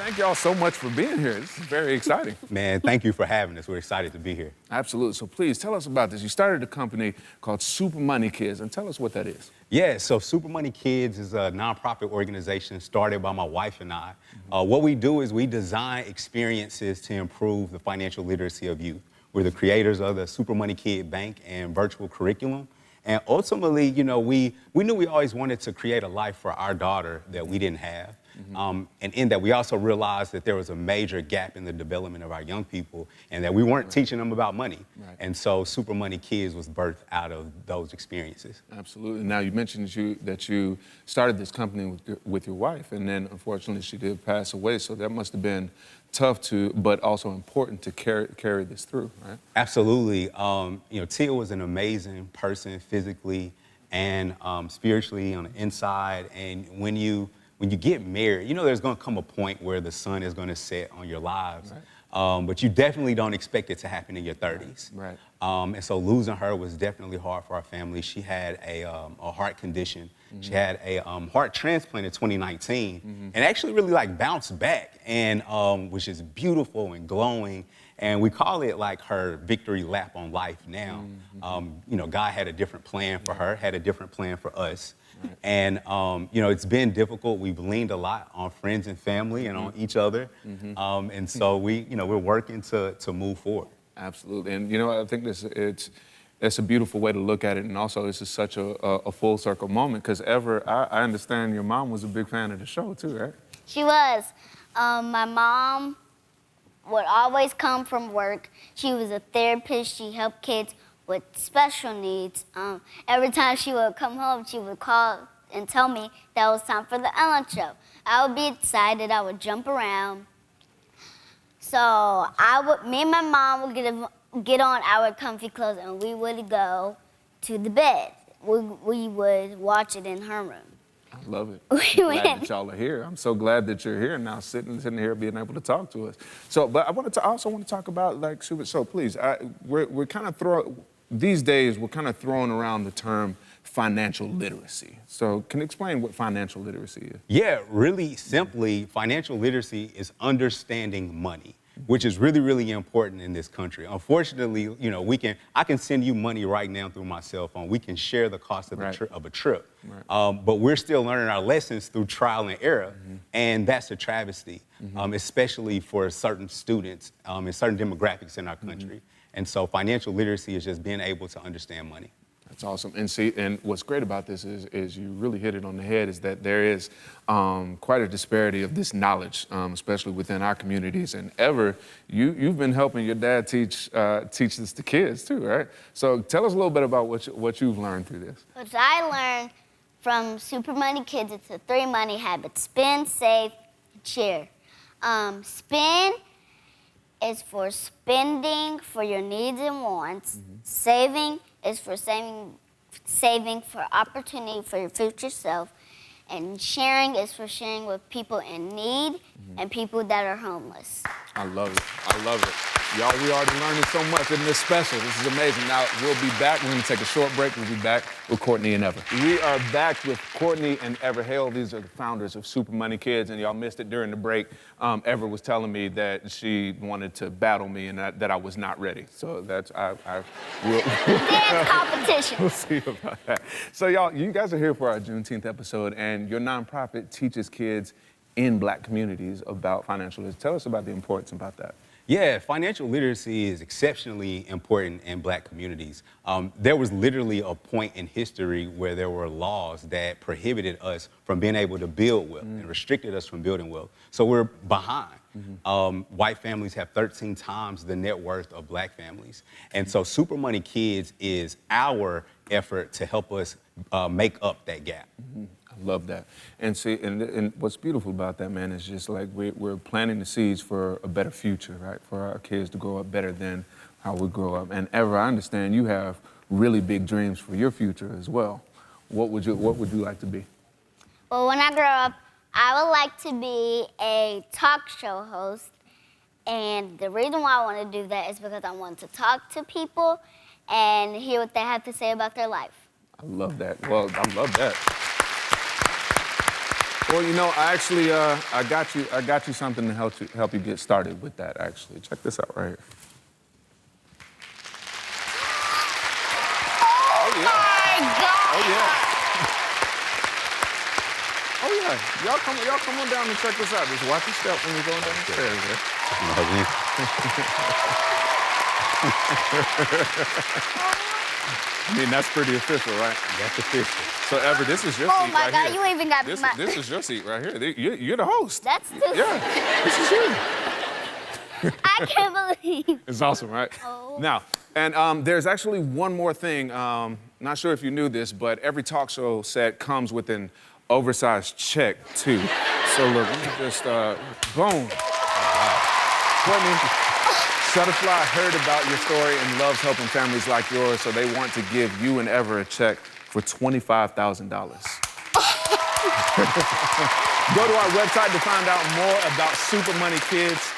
Thank y'all so much for being here. This is very exciting. Man, thank you for having us. We're excited to be here. Absolutely. So please tell us about this. You started a company called Super Money Kids, and tell us what that is. Yeah, so Super Money Kids is a nonprofit organization started by my wife and I. What we do is we design experiences to improve the financial literacy of youth. We're the creators of the Super Money Kid Bank and virtual curriculum. And ultimately, you know, we knew we always wanted to create a life for our daughter that we didn't have. And in that, we also realized that there was a major gap in the development of our young people and that we weren't teaching them about money. And so Super Money Kids was birthed out of those experiences. Absolutely. Now, you mentioned that you started this company with your wife, and then, unfortunately, she did pass away, so that must have been tough but also important to carry this through, right? Absolutely. You know, Tia was an amazing person physically and spiritually on the inside, and when you get married, you know there's going to come a point where the sun is going to set on your lives, but you definitely don't expect it to happen in your 30s. Right. And so losing her was definitely hard for our family. She had a heart condition. She had a heart transplant in 2019 and actually really like bounced back, and which is beautiful and glowing. And we call it like her victory lap on life now. You know, God had a different plan for her, had a different plan for us. And, you know, it's been difficult. We've leaned a lot on friends and family and on each other. And so we're working to move forward. Absolutely. And, you know, I think it's a beautiful way to look at it. And also, this is such a full circle moment because I understand your mom was a big fan of the show too, right? She was. My mom would always come from work. She was a therapist. She helped kids with special needs. Every time she would come home, she would call and tell me that it was time for the Ellen Show. I would be excited. I would jump around. So me and my mom would get on our comfy clothes and we would go to the bed. We would watch it in her room. I love it. I'm glad that y'all are here. I'm so glad that you're here now, sitting here, being able to talk to us. So, but I also want to talk about like Super. So please, we're kind of these days we're kind of throwing around the term financial literacy. So, can you explain what financial literacy is? Yeah, really simply, financial literacy is understanding money, which is really, really important in this country. Unfortunately, you know, I can send you money right now through my cell phone. We can share the cost of a trip. But we're still learning our lessons through trial and error, and that's a travesty, especially for certain students and certain demographics in our country. And so financial literacy is just being able to understand money. That's awesome. And what's great about this is you really hit it on the head, is that there is quite a disparity of this knowledge, especially within our communities. And you've been helping your dad teach this to kids too, right? So tell us a little bit about what you've learned through this. What I learned from Super Money Kids, it's the 3 money habits: spend, save, share. Spend is for spending for your needs and wants. Saving is for saving for opportunity for your future self. And sharing is for sharing with people in need and people that are homeless. I love it. I love it. Y'all, we already learning so much in this special. This is amazing. Now, we'll be back. We're going to take a short break. We'll be back with Courtney and Ever. We are back with Courtney and Ever Hale. These are the founders of Super Money Kids, and y'all missed it during the break. Ever was telling me that she wanted to battle me and that I was not ready. So that's, I will. Dance competition. We'll see about that. So, y'all, you guys are here for our Juneteenth episode, and your nonprofit teaches kids in Black communities about financial literacy. Tell us about the importance about that. Yeah, financial literacy is exceptionally important in Black communities. There was literally a point in history where there were laws that prohibited us from being able to build wealth and restricted us from building wealth. So we're behind. White families have 13 times the net worth of Black families. And so Super Money Kids is our effort to help us make up that gap. I love that. And see, and what's beautiful about that, man, is just like we're planting the seeds for a better future, right? For our kids to grow up better than how we grow up. And Ever, I understand you have really big dreams for your future as well. What would you like to be? Well, when I grow up, I would like to be a talk show host. And the reason why I want to do that is because I want to talk to people and hear what they have to say about their life. I love that. Well, I love that. Well, you know, I actually, I got you something to help you get started with that. Actually, check this out right here. Oh yeah. My God. Oh yeah. Oh yeah. Y'all come on down and check this out. Just watch your step when you're going down the stairs. I mean, that's pretty official, right? That's official. So, Ever, this is your Oh seat my right God, here. you even got This my... is your seat right here. You're the host. That's too... Yeah, this is you. I can't believe... It's awesome, right? Oh. Now, and there's actually one more thing. Not sure if you knew this, but every talk show set comes with an oversized check, too. So look, let me just, boom. Oh, wow. Courtney, Shutterfly heard about your story and loves helping families like yours, so they want to give you and Ever a check for $25,000. Go to our website to find out more about Super Money Kids.